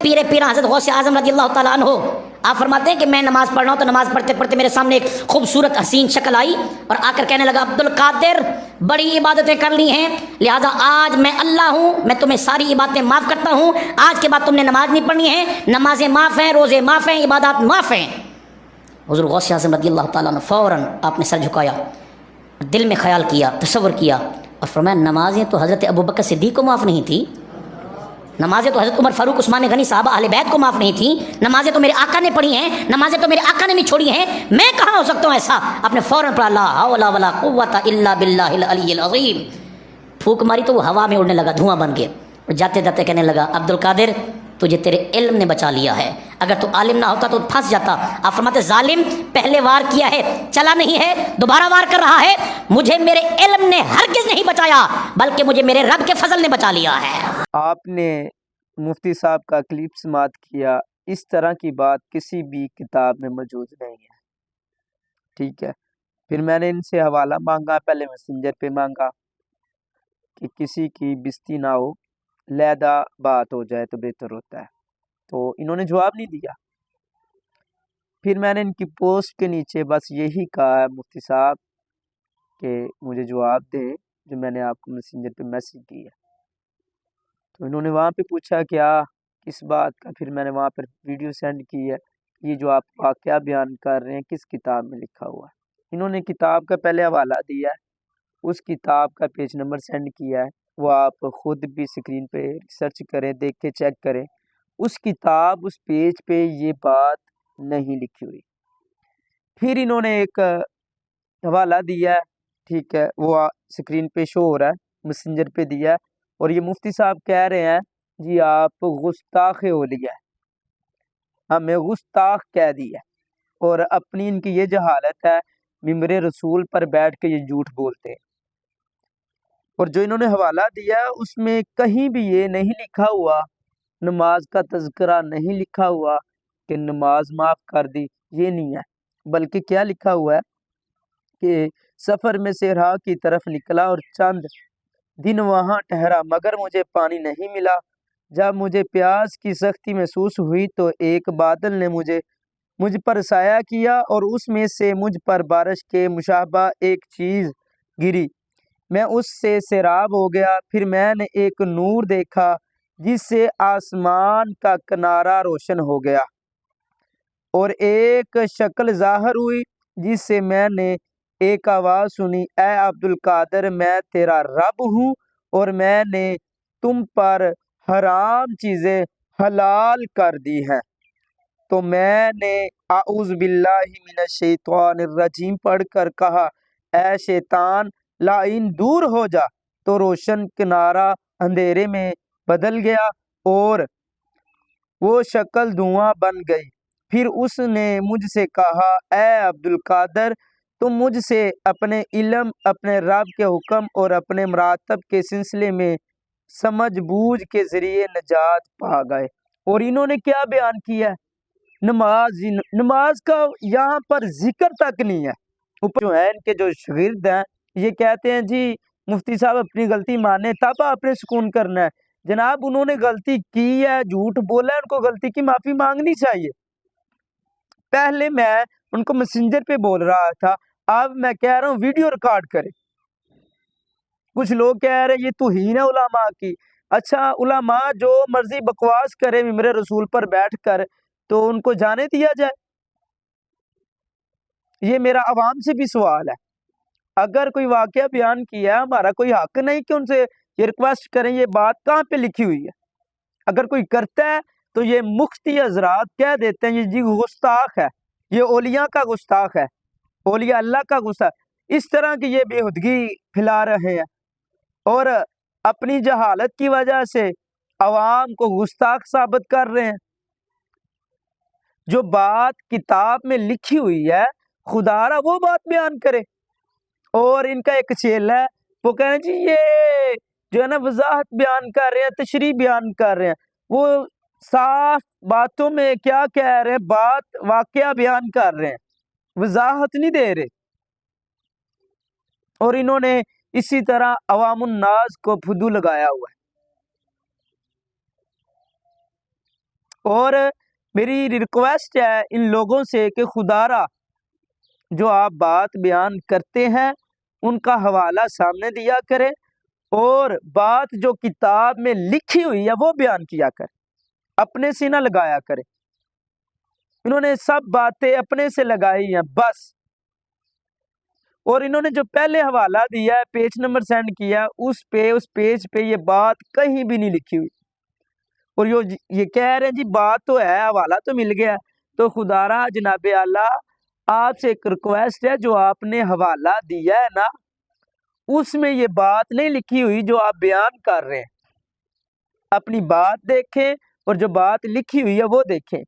پیر پیرا حضرت غوث اعظم رضی اللہ تعالیٰ عنہ آپ فرماتے ہیں کہ میں نماز پڑھ رہا ہوں تو نماز پڑھتے پڑھتے میرے سامنے ایک خوبصورت حسین شکل آئی اور آ کر کہنے لگا عبد القادر بڑی عبادتیں کر لی ہیں، لہٰذا آج میں اللہ ہوں، میں تمہیں ساری عبادتیں معاف کرتا ہوں، آج کے بعد تم نے نماز نہیں پڑھنی ہے، نمازیں معاف ہیں، روزے معاف ہیں، عبادات معاف ہیں۔ حضور غوث اعظم رضی اللہ تعالیٰ عنہ فوراً آپ نے سر جھکایا، دل میں خیال کیا، تصور کیا اور فرمایا نمازیں تو حضرت ابوبکر صدیق کو معاف نہیں تھی، نمازیں تو حضرت عمر فاروق عثمان غنی صحابہ اہل بیت کو معاف نہیں تھیں، نمازیں تو میرے آقا نے پڑھی ہیں، نمازیں تو میرے آقا نے بھی چھوڑی ہیں، میں کہاں ہو سکتا ہوں ایسا؟ آپ نے فوراً پڑھا لا حول ولا قوت الا باللہ العلی العظیم، پھونک ماری تو وہ ہوا میں اڑنے لگا، دھواں بن گیا، اور جاتے جاتے کہنے لگا عبد القادر تجھے تیرے علم نے بچا لیا ہے، اگر تو عالم نہ ہوتا تو پھنس جاتا۔ آپ فرماتے ظالم پہلے وار کیا ہے، چلا نہیں ہے، دوبارہ وار کر رہا ہے، مجھے میرے علم نے ہرگز نہیں بچایا بلکہ مجھے میرے رب کے فضل نے بچا لیا ہے۔ آپ نے مفتی صاحب کا کلپ سماعت کیا، اس طرح کی بات کسی بھی کتاب میں موجود نہیں ہے، ٹھیک ہے۔ پھر میں نے ان سے حوالہ مانگا، پہلے میسنجر پہ مانگا کہ کسی کی بستی نہ ہو، لیدہ بات ہو جائے تو بہتر ہوتا ہے، تو انہوں نے جواب نہیں دیا۔ پھر میں نے ان کی پوسٹ کے نیچے بس یہی کہا مفتی صاحب کہ مجھے جواب دیں جو میں نے آپ کو میسنجر پہ میسیج کی ہے، تو انہوں نے وہاں پہ پوچھا کیا کس بات کا، پھر میں نے وہاں پر ویڈیو سینڈ کی ہے، یہ جو آپ واقعہ بیان کر رہے ہیں کس کتاب میں لکھا ہوا ہے۔ انہوں نے کتاب کا پہلے حوالہ دیا ہے، اس کتاب کا پیج نمبر سینڈ کیا ہے، وہ آپ خود بھی سکرین پہ سرچ کریں، دیکھ کے چیک کریں، اس کتاب اس پیج پہ یہ بات نہیں لکھی ہوئی۔ پھر انہوں نے ایک حوالہ دیا ہے، ٹھیک ہے، وہ سکرین پہ شو ہو رہا ہے، میسنجر پہ دیا ہے، اور یہ مفتی صاحب کہہ رہے ہیں جی آپ گستاخ اولیاء ہیں، ہمیں گستاخ کہہ دیا، اور اپنی ان کی یہ جہالت ہے، ممبر رسول پر بیٹھ کے یہ جھوٹ بولتے ہیں۔ اور جو انہوں نے حوالہ دیا اس میں کہیں بھی یہ نہیں لکھا ہوا، نماز کا تذکرہ نہیں لکھا ہوا کہ نماز معاف کر دی، یہ نہیں ہے، بلکہ کیا لکھا ہوا ہے کہ سفر میں صحرا کی طرف نکلا اور چند دن وہاں ٹھہرا مگر مجھے پانی نہیں ملا، جب مجھے پیاس کی سختی محسوس ہوئی تو ایک بادل نے مجھ پر سایہ کیا اور اس میں سے مجھ پر بارش کے مشابہ ایک چیز گری، میں اس سے سیراب ہو گیا، پھر میں نے ایک نور دیکھا جس سے آسمان کا کنارہ روشن ہو گیا، اور ایک شکل ظاہر ہوئی جس سے میں نے ایک آواز سنی، اے عبد القادر میں تیرا رب ہوں اور میں نے تم پر حرام چیزیں حلال کر دی ہیں، تو میں نے اعوذ باللہ من الشیطان الرجیم پڑھ کر کہا اے شیطان لعین دور ہو جا، تو روشن کنارہ اندھیرے میں بدل گیا اور وہ شکل دھواں بن گئی۔ پھر اس نے مجھ سے کہا اے عبد القادر تم مجھ سے اپنے علم، اپنے رب کے حکم اور اپنے مراتب کے سلسلے میں سمجھ بوجھ کے ذریعے نجات پا گئے۔ اور انہوں نے کیا بیان کیا ہے؟ نماز کا یہاں پر ذکر تک نہیں ہے۔ اوپر جو ہے ان کے جو شاگرد ہیں یہ کہتے ہیں جی مفتی صاحب اپنی غلطی مانے تب آپ نے سکون کرنا ہے۔ جناب انہوں نے غلطی کی ہے، جھوٹ بولا ہے، ان کو غلطی کی معافی مانگنی چاہیے۔ پہلے میں ان کو میسنجر پہ بول رہا تھا، اب میں کہہ رہا ہوں ویڈیو ریکارڈ کرے۔ کچھ لوگ کہہ رہے یہ توہین ہے علماء کی۔ اچھا علماء جو مرضی بکواس کرے ممبر رسول پر بیٹھ کر تو ان کو جانے دیا جائے؟ یہ میرا عوام سے بھی سوال ہے، اگر کوئی واقعہ بیان کیا ہے ہمارا کوئی حق نہیں کہ ان سے یہ ریکویسٹ کریں یہ بات کہاں پہ لکھی ہوئی ہے؟ اگر کوئی کرتا ہے تو یہ مفتی حضرات کہہ دیتے ہیں یہ جی گستاخ ہے، یہ اولیاء کا گستاخ ہے، اولیاء اللہ کا گستاخ، اس طرح کی یہ بےہودگی پھیلا رہے ہیں اور اپنی جہالت کی وجہ سے عوام کو گستاخ ثابت کر رہے ہیں۔ جو بات کتاب میں لکھی ہوئی ہے خدا را وہ بات بیان کرے، اور ان کا ایک چیلا ہے وہ کہہ رہے ہیں جی یہ جو ہے نا وضاحت بیان کر رہے ہیں، تشریح بیان کر رہے ہیں، وہ صاف باتوں میں کیا کہہ رہے ہیں، بات واقعہ بیان کر رہے ہیں، وضاحت نہیں دے رہے، اور انہوں نے اسی طرح عوام الناس کو پھدو لگایا ہوا ہے۔ اور میری ریکویسٹ ہے ان لوگوں سے کہ خدا را جو آپ بات بیان کرتے ہیں ان کا حوالہ سامنے دیا کرے اور بات جو کتاب میں لکھی ہوئی ہے وہ بیان کیا کرے، اپنے سے نہ لگایا کرے۔ انہوں نے سب باتیں اپنے سے لگائی ہیں بس، اور انہوں نے جو پہلے حوالہ دیا ہے، پیج نمبر سینڈ کیا، اس پیج پہ یہ بات کہیں بھی نہیں لکھی ہوئی، اور یہ کہہ رہے ہیں جی بات تو ہے، حوالہ تو مل گیا۔ تو خدا را جناب اعلیٰ آپ سے ایک ریکویسٹ ہے، جو آپ نے حوالہ دیا ہے نا اس میں یہ بات نہیں لکھی ہوئی جو آپ بیان کر رہے ہیں، اپنی بات دیکھیں اور جو بات لکھی ہوئی ہے وہ دیکھیں۔